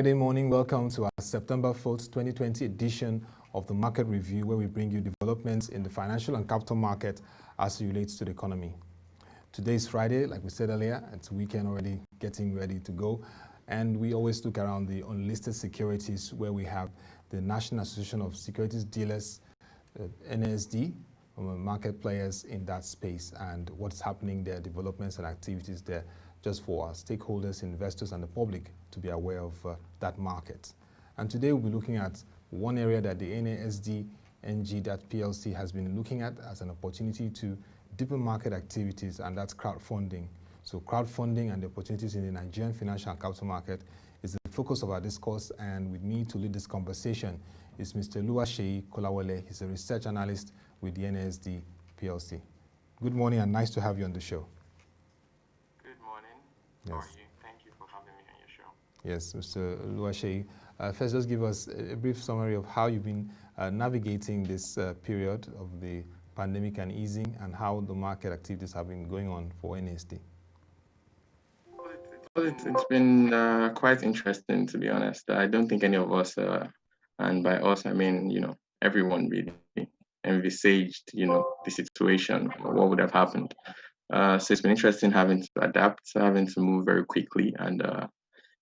Good morning. Welcome to our September 4th, 2020 edition of the Market Review, where we bring you developments in the financial and capital market as it relates to the economy. Today is Friday, like we said earlier. It's weekend already, getting ready to go. And we always look around the unlisted securities, where we have the National Association of Securities Dealers, NASD, market players in that space, and what's happening there, developments and activities there, just for our stakeholders, investors, and the public to be aware of that market. And today we'll be looking at one area that the NASD NG Plc has been looking at as an opportunity to deepen market activities, and that's crowdfunding. So crowdfunding and the opportunities in the Nigerian financial and capital market is the focus of our discourse, and with me to lead this conversation is Mr. Oluwaseyi Kolawole. He's a research analyst with the NASD Plc. Good morning and nice to have you on the show. Good morning. Yes. How are you? Thank you for having me on your show. Yes, Mr. Oluwaseyi. First, just give us a brief summary of how you've been navigating this period of the pandemic and easing, and how the market activities have been going on for NASD. It's been quite interesting, to be honest. I don't think any of us, and by us I mean, everyone really envisaged, the situation, what would have happened. So it's been interesting having to adapt, having to move very quickly, and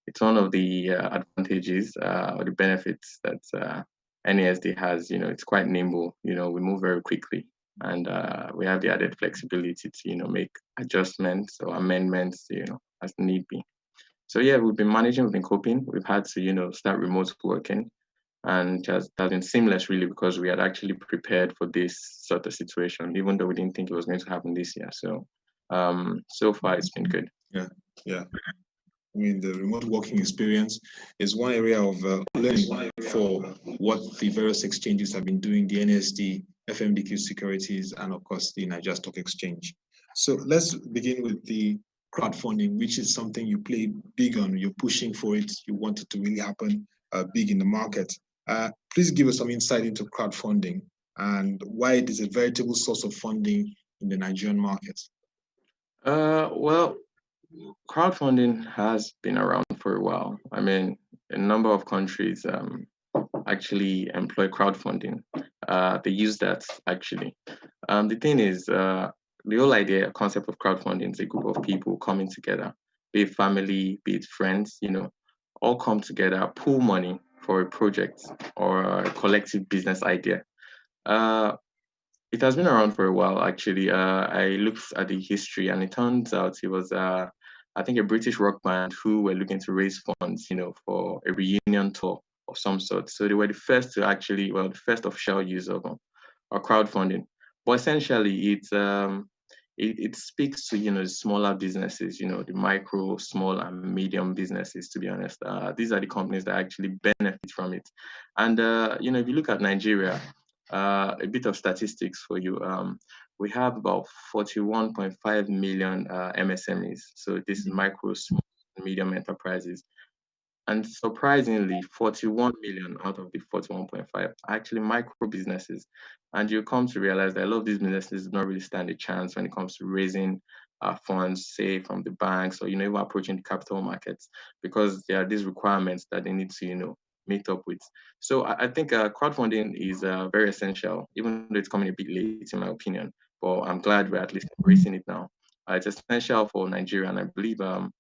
it's one of the advantages or the benefits that NASD has. It's quite nimble. We move very quickly, and we have the added flexibility to make adjustments or amendments, as need be. So yeah, we've been managing, we've been coping. We've had to start remote working, and it has been seamless really, because we had actually prepared for this sort of situation, even though we didn't think it was going to happen this year. So so far it's been good. Yeah. I mean, the remote working experience is one area of learning for what the various exchanges have been doing, the NASD, FMDQ Securities, and of course the Nigeria Stock Exchange. So let's begin with the crowdfunding, which is something you play big on. You're pushing for it. You want it to really happen big in the market. Please give us some insight into crowdfunding and why it is a veritable source of funding in the Nigerian market. Well, crowdfunding has been around for a while. I mean, a number of countries actually employ crowdfunding. They use that actually. The thing is, the whole idea, concept of crowdfunding is a group of people coming together, be it family, be it friends, all come together, pool money for a project or a collective business idea. It has been around for a while, actually. I looked at the history, and it turns out it was, I think, a British rock band who were looking to raise funds, for a reunion tour of some sort. So they were the first to actually, the first official use of crowdfunding. But essentially, it speaks to the smaller businesses, the micro, small, and medium businesses. To be honest, these are the companies that actually benefit from it. And if you look at Nigeria, a bit of statistics for you. We have about 41.5 million MSMEs. So this is micro, small, medium enterprises. And surprisingly, 41 million out of the 41.5 are actually micro businesses. And you come to realize that a lot of these businesses do not really stand a chance when it comes to raising funds, say from the banks, or even approaching the capital markets, because there are these requirements that they need to meet up with. So I think crowdfunding is very essential, even though it's coming a bit late, in my opinion. But I'm glad we're at least embracing it now. It's essential for Nigeria, and I believe the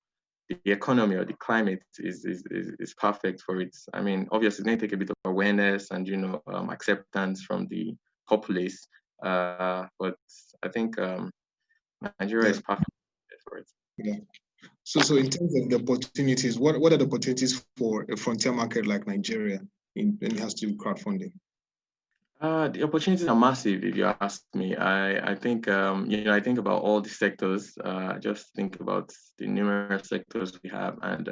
economy or the climate is perfect for it. I mean, obviously, it's going to take a bit of awareness and acceptance from the populace, but I think Nigeria is perfect for it. Yeah. So in terms of the opportunities, what are the opportunities for a frontier market like Nigeria when it has to do with crowdfunding? The opportunities are massive, if you ask me. I think I think about all the sectors. Just think about the numerous sectors we have, and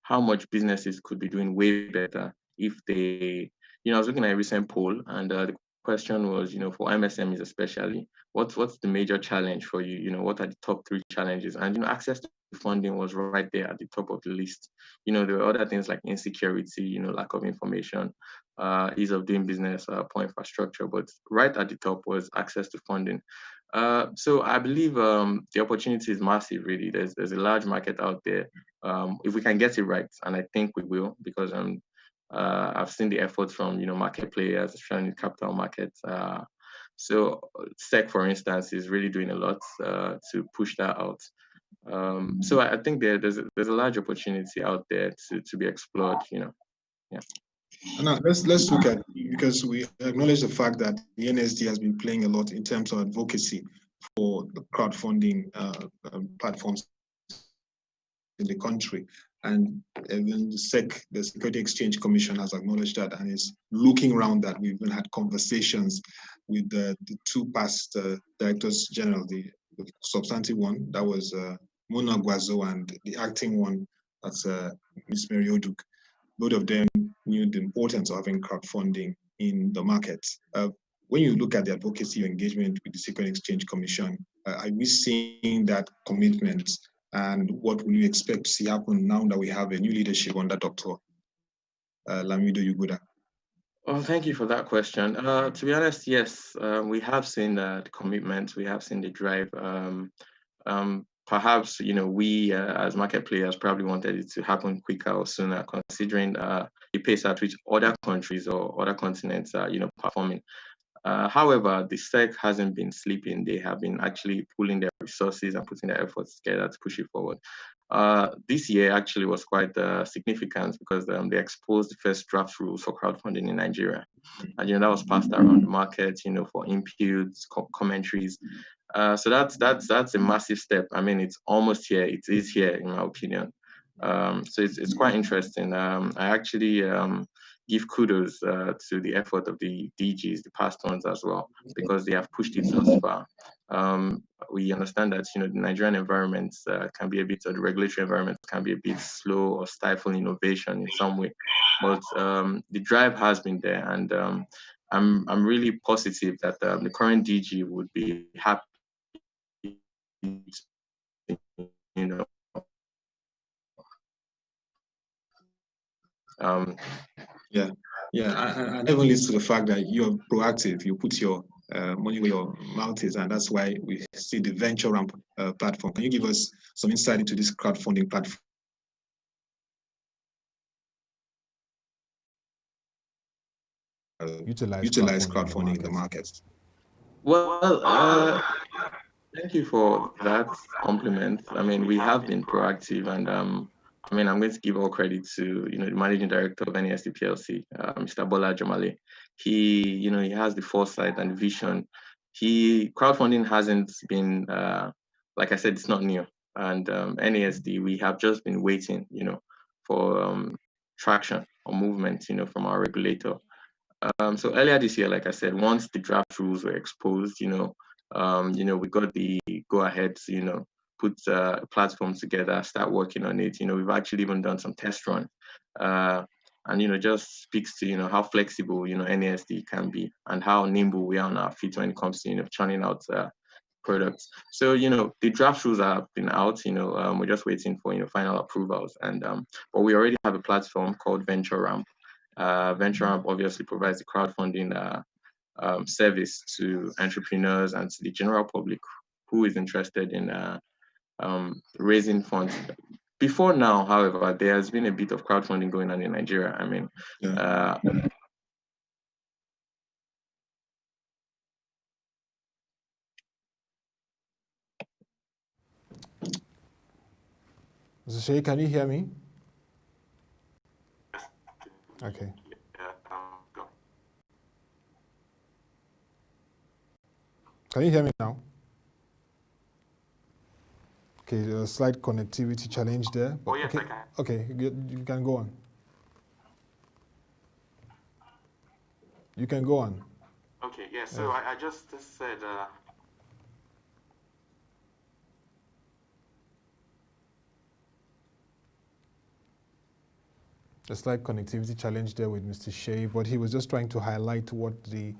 how much businesses could be doing way better if they. I was looking at a recent poll, and the question was, for MSMEs especially, what's the major challenge for you? What are the top 3 challenges? And access to funding was right there at the top of the list. There were other things like insecurity, lack of information, ease of doing business, poor infrastructure, but right at the top was access to funding. So I believe the opportunity is massive. Really, there's a large market out there. If we can get it right, and I think we will, because I've seen the efforts from market players, especially in capital markets. So SEC, for instance, is really doing a lot to push that out. So I think there's a large opportunity out there to be explored. Yeah. Now let's look at, because we acknowledge the fact that the NSD has been playing a lot in terms of advocacy for the crowdfunding platforms in the country, and then the SEC, the Securities Exchange Commission, has acknowledged that and is looking around that. We've even had conversations with the two past directors general, the substantive one, that was Mona Guazo, and the acting one, that's Ms. Mary Oduk. Both of them knew the importance of having crowdfunding in the market. When you look at the advocacy engagement with the Securities Exchange Commission, are we seeing that commitment, and what will you expect to see happen now that we have a new leadership under Dr. Lamido Yuguda? Well, thank you for that question. To be honest, yes, we have seen the commitment, we have seen the drive. Perhaps we as market players probably wanted it to happen quicker or sooner, considering the pace at which other countries or other continents are performing. However, the SEC hasn't been sleeping. They have been actually pulling their resources and putting their efforts together to push it forward. This year actually was quite significant because they exposed the first draft rules for crowdfunding in Nigeria. And that was passed around the market, for inputs, commentaries. So that's a massive step. I mean, it's almost here. It is here, in my opinion. So it's quite interesting. I actually give kudos to the effort of the DGs, the past ones as well, because they have pushed it thus far. We understand that the Nigerian environment can be a bit, or the regulatory environment can be a bit slow or stifle innovation in some way, but the drive has been there, and I'm really positive that the current DG would be happy, And even leads to the fact that you're proactive. You put your money where your mouth is, and that's why we see the Venture Ramp platform. Can you give us some insight into this crowdfunding platform? Utilize crowdfunding in the market. Well, thank you for that compliment. I mean, we have been proactive, and I'm going to give all credit to the managing director of NASD Plc, Mr. Bola Jamale. He has the foresight and vision. Crowdfunding hasn't been, like I said, it's not new. And NASD, we have just been waiting, for traction or movement, from our regulator. So earlier this year, like I said, once the draft rules were exposed, we got the go ahead to, put a platform together, start working on it. We've actually even done some test run, and just speaks to how flexible NASD can be and how nimble we are on our feet when it comes to churning out products. So the draft rules have been out. We're just waiting for final approvals, and but we already have a platform called Venture Ramp. Venture Ramp obviously provides the crowdfunding service to entrepreneurs and to the general public who is interested in raising funds. Before now, however, there has been a bit of crowdfunding going on in Nigeria. I mean, Mr. Seyi, can you hear me? Okay. Can you hear me now? Okay, a slight connectivity challenge there. But yes, okay, I can. Okay, you can go on. You can go on. Okay, yeah, so yes. I just said... A slight connectivity challenge there with Mr. Seyi, but he was just trying to highlight what the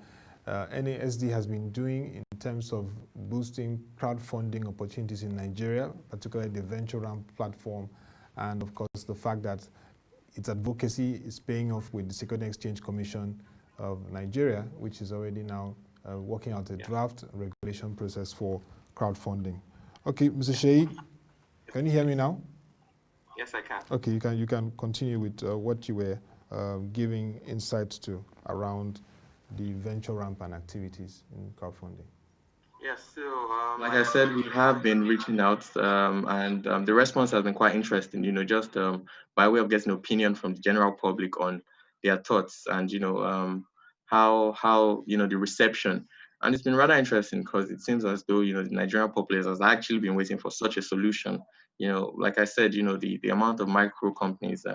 NASD has been doing in terms of boosting crowdfunding opportunities in Nigeria, particularly the Venture Ramp platform, and of course the fact that its advocacy is paying off with the Securities Exchange Commission of Nigeria, which is already now working out a draft regulation process for crowdfunding. Okay, Mr. Seyi, can you hear me now? Yes, I can. Okay, you can continue with what you were giving insights to around the venture ramp and activities in crowdfunding. Yes, so like I said, we have been reaching out, and the response has been quite interesting. Just by way of getting opinion from the general public on their thoughts, and how the reception, and it's been rather interesting because it seems as though the Nigerian populace has actually been waiting for such a solution. Like I said, the amount of micro companies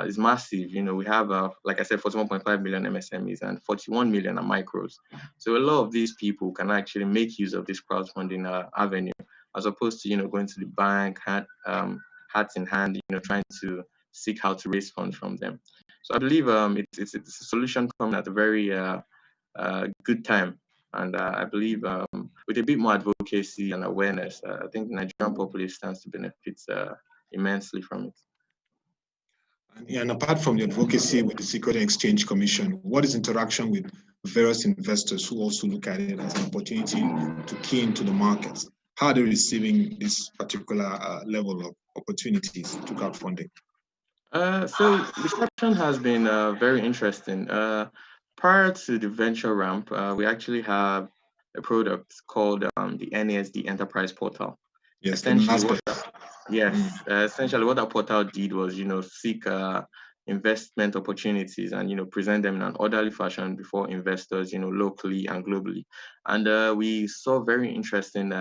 is massive. We have, like I said, 41.5 million MSMEs and 41 million are micros. So a lot of these people can actually make use of this crowdfunding avenue, as opposed to going to the bank, hats in hand, trying to seek how to raise funds from them. So I believe it's a solution coming at a very good time. And I believe with a bit more advocacy and awareness, I think the Nigerian populace stands to benefit immensely from it. And apart from the advocacy with the Securities and Exchange Commission, what is interaction with various investors who also look at it as an opportunity to key into the markets? How are they receiving this particular level of opportunities to crowdfunding? So reception has been very interesting. Prior to the venture ramp, we actually have a product called the NASD Enterprise Portal. Yes, Essentially, essentially what that portal did was, seek investment opportunities and, present them in an orderly fashion before investors, locally and globally. And we saw very interesting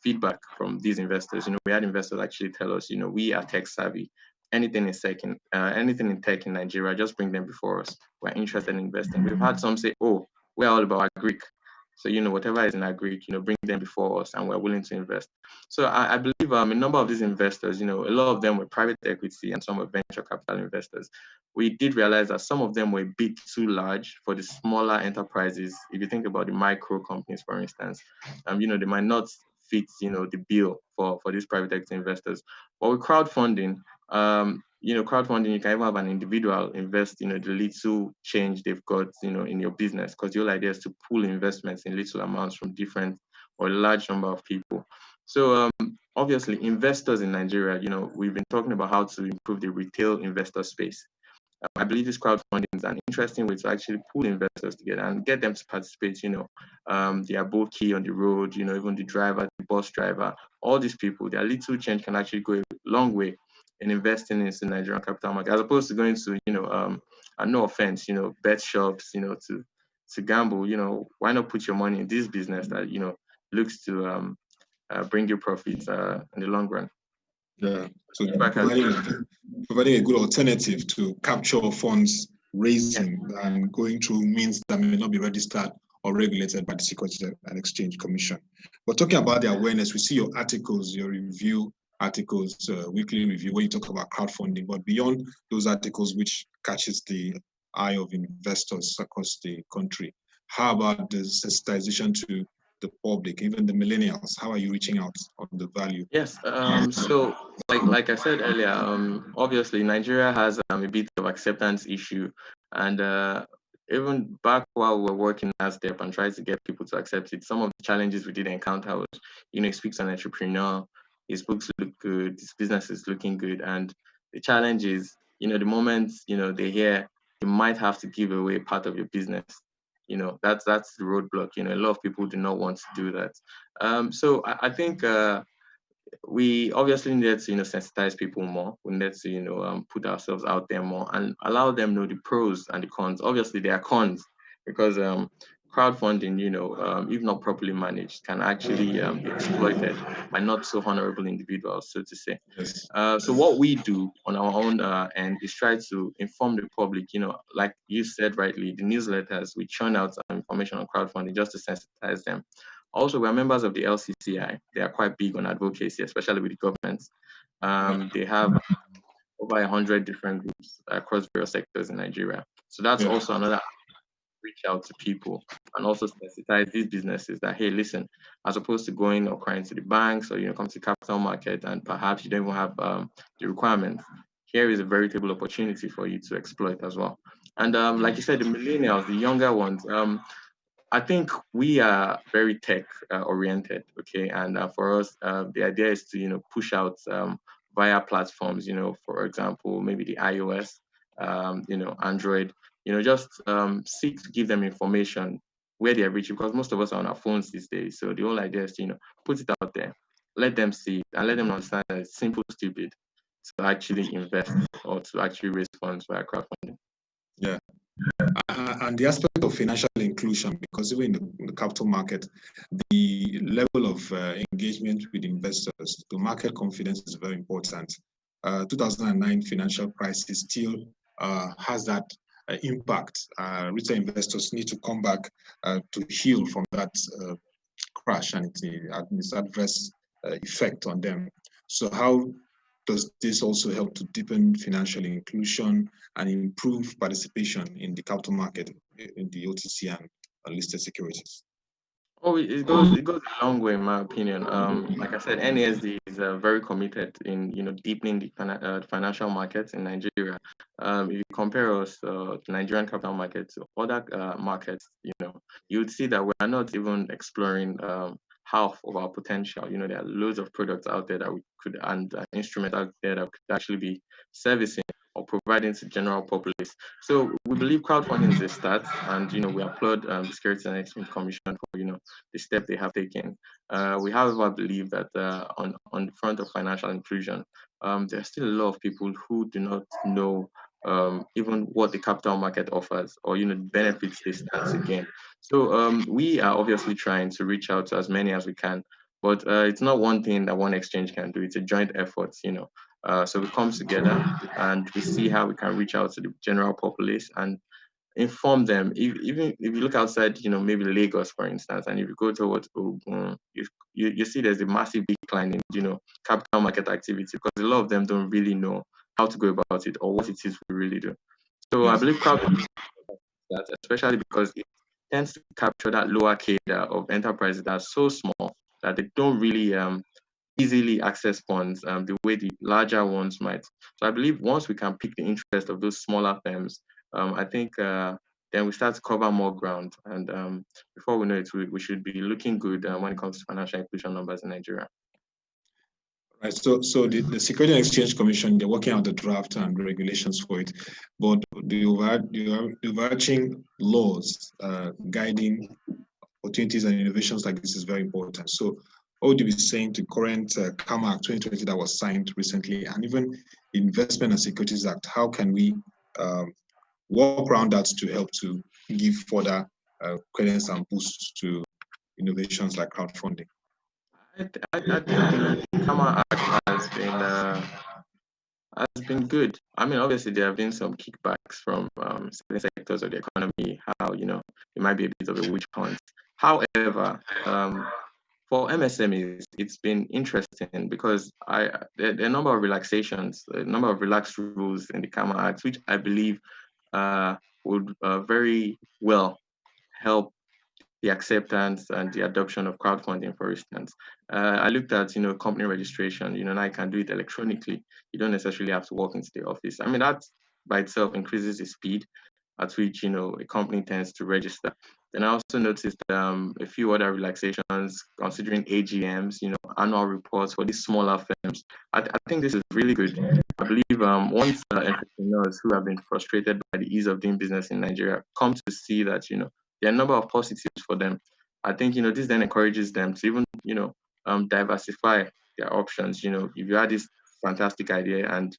feedback from these investors. We had investors actually tell us, we are tech savvy. Anything in tech in Nigeria, just bring them before us. We're interested in investing. We've had some say, oh, we're all about Greek. So, whatever is in Greek, bring them before us and we're willing to invest. So I believe a number of these investors, a lot of them were private equity and some were venture capital investors. We did realize that some of them were a bit too large for the smaller enterprises. If you think about the micro companies, for instance, they might not fit, the bill for these private equity investors. But with crowdfunding, crowdfunding, you can even have an individual invest, the little change they've got, in your business, because the whole idea is to pool investments in little amounts from different or a large number of people. So obviously, investors in Nigeria, we've been talking about how to improve the retail investor space. I believe this crowdfunding is an interesting way to actually pull investors together and get them to participate. They are both key on the road, even the driver, the bus driver, all these people, their little change can actually go a long way in investing in the Nigerian capital market, as opposed to going to, and no offense, bet shops, to gamble. Why not put your money in this business that, looks to bring you profits in the long run? Yeah, so providing a good alternative to capture funds raising and going through means that may not be registered or regulated by the Securities and Exchange Commission. But talking about the awareness, we see your articles, your review articles, weekly review, where you talk about crowdfunding, but beyond those articles, which catches the eye of investors across the country, how about the sensitization to the public, even the millennials? How are you reaching out on the value? Yes. So, like I said earlier, obviously Nigeria has a bit of acceptance issue, and even back while we're working as NASD and trying to get people to accept it, some of the challenges we did encounter was, he speaks to an entrepreneur, his books look good, his business is looking good, and the challenge is, the moment they hear you might have to give away part of your business. That's the roadblock. A lot of people do not want to do that. So I think we obviously need to sensitize people more. We need to put ourselves out there more and allow them know the pros and the cons. Obviously, there are cons because crowdfunding, if not properly managed, can actually be exploited by not so honorable individuals, so to say. Yes. So what we do on our own end is try to inform the public, like you said rightly, the newsletters, we churn out some information on crowdfunding just to sensitize them. Also, we're members of the LCCI. They are quite big on advocacy, especially with the government. They have over 100 different groups across various sectors in Nigeria. So that's also another reach out to people and also sensitize these businesses that, hey, listen, as opposed to going or crying to the banks or, come to the capital market and perhaps you don't even have the requirements, here is a veritable opportunity for you to exploit as well. And like you said, the millennials, the younger ones, I think we are very tech oriented, okay, and for us, the idea is to push out via platforms, for example, maybe the iOS, Android, just seek to give them information where they're reaching, because most of us are on our phones these days. So the whole idea is to put it out there, let them see it, and let them understand that it's simple, stupid to actually invest or to actually raise funds via crowdfunding. Yeah. And the aspect of financial inclusion, because even in the capital market, the level of engagement with investors, the market confidence is very important. 2009 financial crisis still has that impact. Retail investors need to come back to heal from that crash and its adverse effect on them. So how does this also help to deepen financial inclusion and improve participation in the capital market, in the OTC and listed securities? Oh, it goes a long way, in my opinion. Like I said, NASD is very committed in deepening the financial markets in Nigeria. If you compare us to Nigerian capital markets to other markets, you would see that we are not even exploring half of our potential. There are loads of products out there that we could, and instruments out there that could actually be servicing or providing to general populace. So we believe crowdfunding is a start, and we applaud the Securities and Exchange Commission for the step they have taken. We however believe that on the front of financial inclusion, there are still a lot of people who do not know even what the capital market offers, or the benefits they stand to gain. So we are obviously trying to reach out to as many as we can, but it's not one thing that one exchange can do. It's a joint effort, so we come together and we see how we can reach out to the general populace and inform them. Even if you look outside, maybe Lagos, for instance, and if you go towards Ogun, you see there's a massive decline in, capital market activity, because a lot of them don't really know how to go about it or what it is we really do. So I believe crowdfunding, that, especially because it tends to capture that lower cadre of enterprises that are so small that they don't really easily access funds the way the larger ones might. So I believe once we can pick the interest of those smaller firms, I think then we start to cover more ground. And before we know it, we should be looking good when it comes to financial inclusion numbers in Nigeria. Right. So the Securities and Exchange Commission, they're working out the draft and regulations for it, but the overarching laws guiding opportunities and innovations like this is very important. So what would you be saying to current CAMA Act 2020 that was signed recently, and even Investment and Securities Act? How can we work around that to help to give further credence and boost to innovations like crowdfunding? I think the CAMA Act has been good. I mean, obviously there have been some kickbacks from certain sectors of the economy, how it might be a bit of a witch hunt. However, for MSMEs, it's been interesting because there are a number of relaxations, a number of relaxed rules in the CAMA Act, which I believe would very well help the acceptance and the adoption of crowdfunding, for instance. I looked at, company registration, now you can do it electronically. You don't necessarily have to walk into the office. I mean, that by itself increases the speed at which, a company tends to register. Then I also noticed a few other relaxations considering AGMs, annual reports for these smaller firms. I think this is really good. I believe once entrepreneurs who have been frustrated by the ease of doing business in Nigeria come to see that, there are a number of positives for them, I think, this then encourages them to even, diversify their options. If you had this fantastic idea and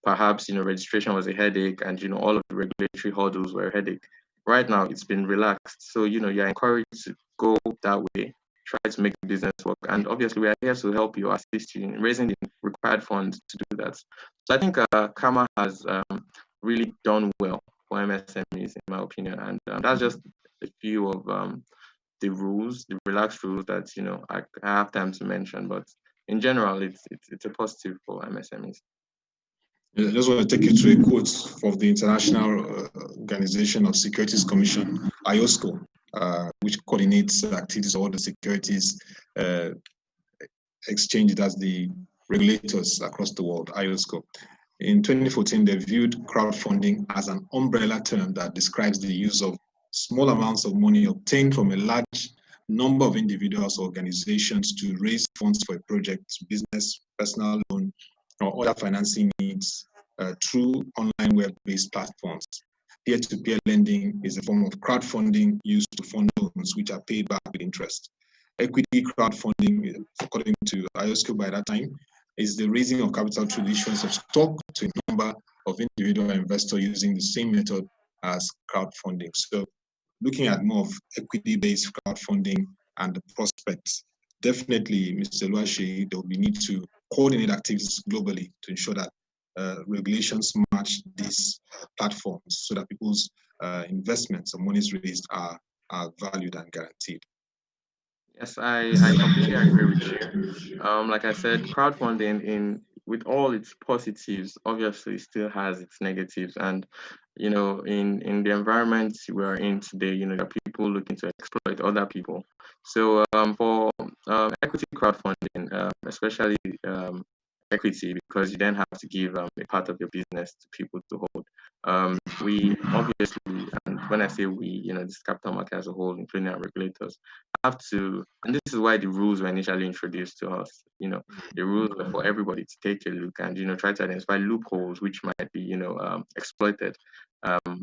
perhaps, registration was a headache and, all of the regulatory hurdles were a headache. Right now, it's been relaxed. So, you're encouraged to go that way, try to make the business work. And obviously, we are here to help you, assist you in raising the required funds to do that. So I think CAMA has really done well for MSMEs, in my opinion. And that's just a few of the rules, the relaxed rules that, I have time to mention. But in general, it's a positive for MSMEs. I just want to take you to a quote from the International Organization of Securities Commission, IOSCO, which coordinates activities of all the securities exchanges as the regulators across the world, IOSCO. In 2014, they viewed crowdfunding as an umbrella term that describes the use of small amounts of money obtained from a large number of individuals or organizations to raise funds for a project, business, personal loan, or other financing needs through online web-based platforms. Peer-to-peer lending is a form of crowdfunding used to fund loans which are paid back with interest. Equity crowdfunding, according to IOSCO by that time, is the raising of capital through the issuance of stock to a number of individual investors using the same method as crowdfunding. So looking at more of equity-based crowdfunding and the prospects, definitely, Mr. Oluwaseyi, there will be need to coordinate activities globally to ensure that regulations match these platforms so that people's investments or monies raised are valued and guaranteed. Yes, I completely agree with you. Like I said, crowdfunding with all its positives, obviously still has its negatives. And, in the environment we are in today, there are people looking to exploit other people. So for equity crowdfunding, especially equity, because you then have to give a part of your business to people to hold. We obviously, and when I say we, this capital market as a whole, including our regulators, have to, and this is why the rules were initially introduced to us. The rules were for everybody to take a look and try to identify loopholes which might be exploited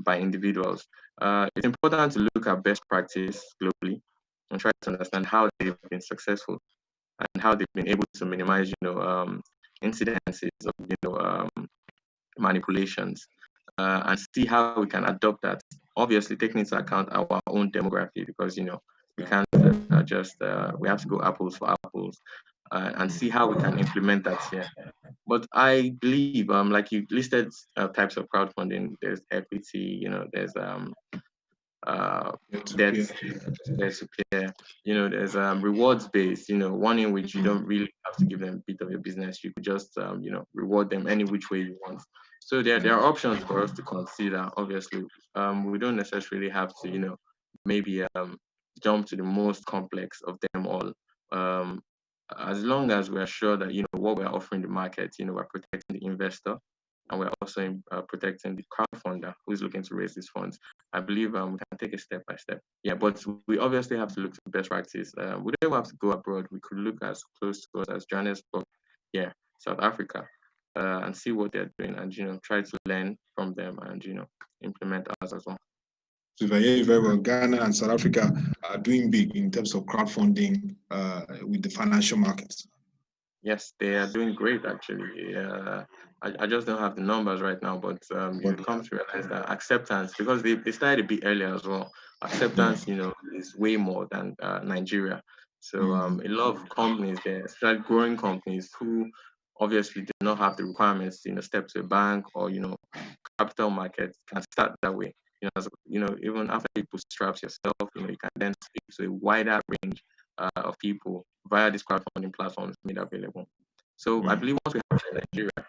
by individuals. It's important to look at best practice globally and try to understand how they've been successful and how they've been able to minimize incidences of manipulations, and see how we can adopt that. Obviously, taking into account our own demography, because we can't we have to go apples for apples, and see how we can implement that here. But I believe, like you listed types of crowdfunding. There's equity, there's there's peer, there's rewards based, one in which you don't really have to give them a bit of your business. You could just reward them any which way you want. So there are options for us to consider. Obviously, we don't necessarily have to maybe jump to the most complex of them all. As long as we are sure that what we're offering the market, we're protecting the investor, and we're also protecting the crowdfunder who's looking to raise these funds. I believe we can take it step by step. Yeah, but we obviously have to look to best practice. We don't have to go abroad. We could look as close to us as Johannesburg, South Africa, and see what they're doing, and try to learn from them, and implement ours as well. So very well, Ghana and South Africa are doing big in terms of crowdfunding with the financial markets. Yes, they are doing great, actually. I just don't have the numbers right now, but you come to realize that acceptance, because they started a bit earlier as well, acceptance, is way more than Nigeria. So a lot of companies there, especially growing companies who obviously do not have the requirements to step to a bank or capital markets, can start that way. Even after you bootstrap yourself, you can then speak to a wider range of people via these crowdfunding platforms made available. So I believe once we have it in Nigeria,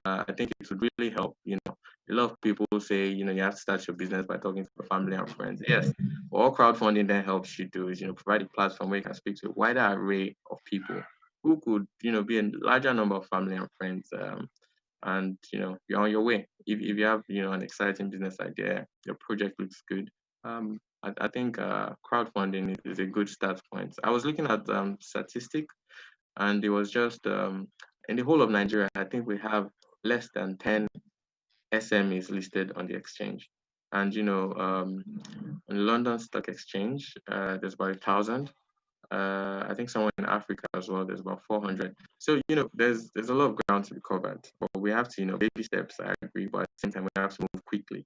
I think it would really help. A lot of people say, you have to start your business by talking to your family and friends. Yes, but all crowdfunding then helps you do is, provide a platform where you can speak to a wider array of people who could, be a larger number of family and friends. And you're on your way. If you have an exciting business idea, your project looks good. I think crowdfunding is a good start point. I was looking at statistics, and it was just in the whole of Nigeria, I think we have less than 10 SMEs listed on the exchange. And on London Stock Exchange, there's about 1,000. I think somewhere in Africa as well, there's about 400. So, there's a lot of ground to be covered. But we have to, baby steps, I agree, but at the same time, we have to move quickly.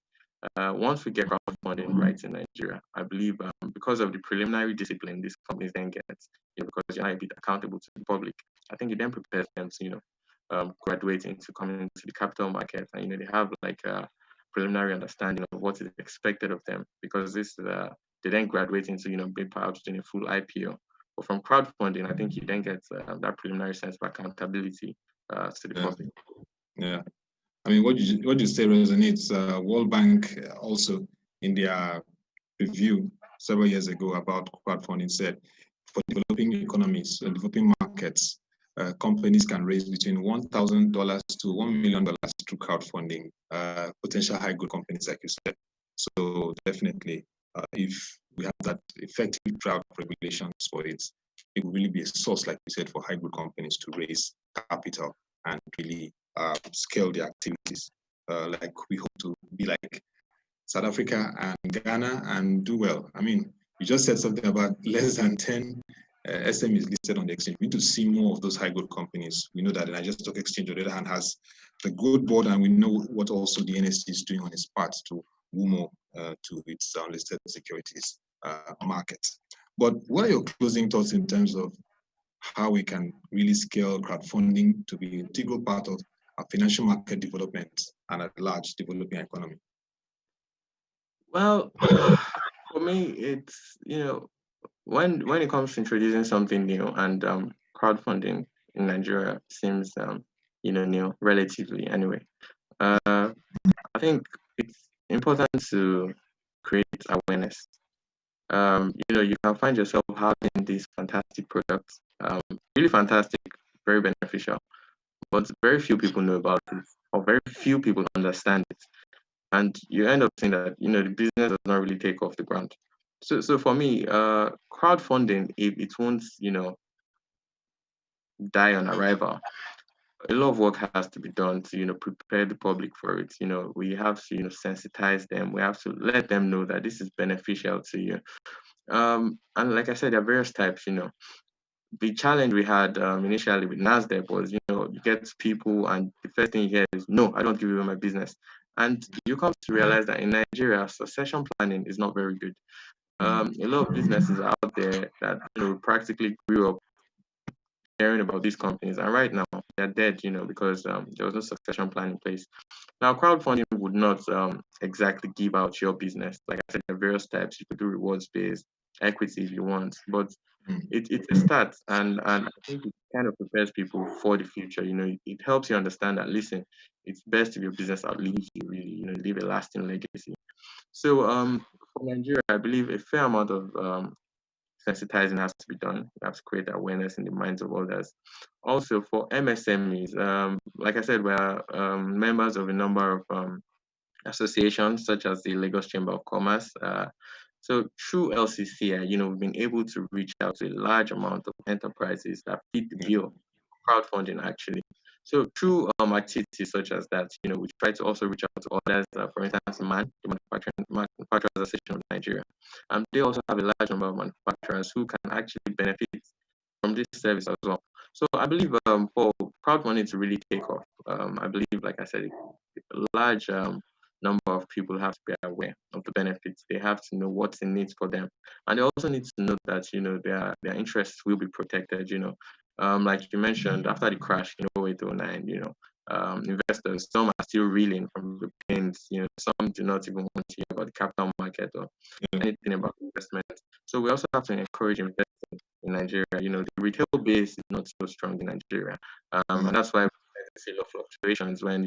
Once we get crowdfunding right in Nigeria, I believe because of the preliminary discipline these companies then get, because you're not a bit accountable to the public, I think it then prepares them to, graduate into coming into the capital market. And, they have like a preliminary understanding of what is expected of them, because they then graduate into, perhaps doing a full IPO. But from crowdfunding, I think you then get that preliminary sense of accountability to the public. Yeah. I mean, what you say resonates. World Bank also, in their review several years ago about crowdfunding, said for developing economies, developing markets, companies can raise between $1,000 to $1 million through crowdfunding, potential high-growth companies, like you said. So definitely, if we have that effective draft regulations for it, it will really be a source, like you said, for hybrid companies to raise capital and really scale their activities. Like we hope to be like South Africa and Ghana and do well. I mean, you just said something about less than 10 SMEs listed on the exchange. We need to see more of those high growth companies. We know that the Nigerian Stock Exchange, on the other hand, has the good board, and we know what also the NSD is doing on its part to woo more to its unlisted securities market. But what are your closing thoughts in terms of how we can really scale crowdfunding to be an integral part of our financial market development and a large developing economy? Well, for me, it's, when it comes to introducing something new, and crowdfunding in Nigeria seems new relatively anyway. I think it's important to create awareness. You can find yourself having these fantastic products, really fantastic, very beneficial, but very few people know about it, or very few people understand it. And you end up saying that, the business does not really take off the ground. So for me, crowdfunding, it won't, die on arrival. A lot of work has to be done to, prepare the public for it. We have to, sensitize them. We have to let them know that this is beneficial to you. And like I said, there are various types. The challenge we had initially with NASDAQ was, you get people and the first thing you hear is, no, I don't give you my business. And you come to realize that in Nigeria, succession planning is not very good. A lot of businesses out there that, practically grew up hearing about these companies, and right now they're dead, because there was no succession plan in place. Now, crowdfunding would not exactly give out your business. Like I said, there are various types. You could do rewards-based, equity if you want, but it's a start, and I think it kind of prepares people for the future. It helps you understand that, listen, it's best if your business outlives you, really, leave a lasting legacy. So for Nigeria, I believe a fair amount of sensitizing has to be done. You have to create awareness in the minds of others. Also, for MSMEs, like I said, we're members of a number of associations, such as the Lagos Chamber of Commerce. So through LCCI, we've been able to reach out to a large amount of enterprises that fit the bill, crowdfunding actually. So through activities such as that, we try to also reach out to others. For instance, MAN, the Manufacturers Association of Nigeria. They also have a large number of manufacturers who can actually benefit from this service as well. So I believe for crowdfunding to really take off, I believe, like I said, a large number of people have to be aware of the benefits. They have to know what's in it for them, and they also need to know that their interests will be protected. Like you mentioned, after the crash in 0809, investors, some are still reeling from the pains. Some do not even want to hear about the capital market or anything about investment. So we also have to encourage investing in Nigeria. The retail base is not so strong in Nigeria, and that's why we see a lot of fluctuations when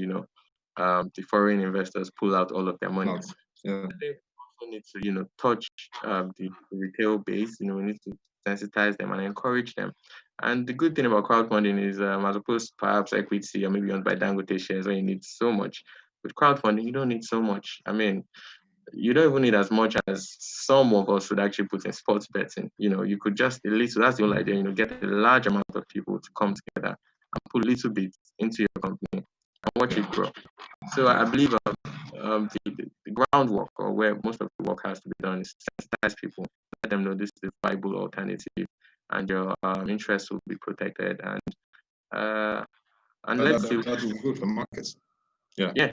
the foreign investors pull out all of their money. Yeah. I think we also need to touch the retail base. We need to sensitize them and encourage them. And the good thing about crowdfunding is, as opposed to perhaps equity or maybe owned by Dangote shares where you need so much, with crowdfunding you don't need so much. I mean, you don't even need as much as some of us would actually put in sports betting. You could just a little. That's the whole idea. Get a large amount of people to come together and put a little bit into your company and watch it grow. So I believe the groundwork, or where most of the work has to be done, is to sensitize people, let them know this is a viable alternative, and your interests will be protected. And let's see. That will be good for markets. Yeah. Yeah.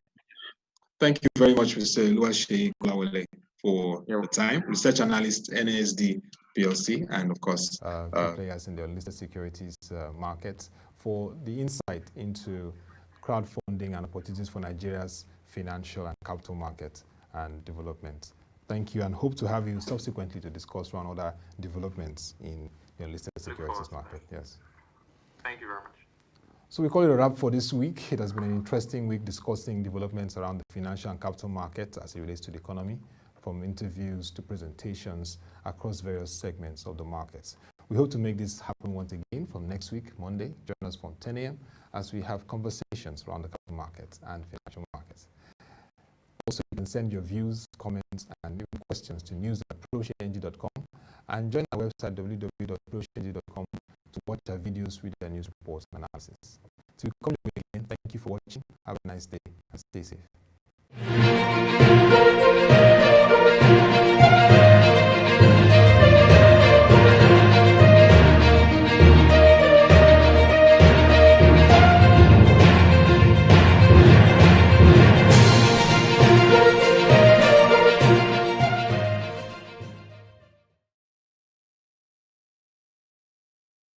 Thank you very much, Mr. Oluwaseyi Kolawole, for the time. Research Analyst, NASD Plc, and of course, players in the unlisted securities market, for the insight into crowdfunding and opportunities for Nigeria's financial and capital market and development. Thank you, and hope to have you subsequently to discuss one other developments in the unlisted securities market. Yes. Thank you very much. So we call it a wrap for this week. It has been an interesting week discussing developments around the financial and capital market as it relates to the economy, from interviews to presentations across various segments of the markets. We hope to make this happen once again from next week, Monday. Join us from 10 a.m. as we have conversations around the capital markets and financial markets. Also, you can send your views, comments, and even questions to news@procng.com and join our website www.procng.com to watch our videos, read our news reports, and analysis. Till we come again, thank you for watching. Have a nice day and stay safe.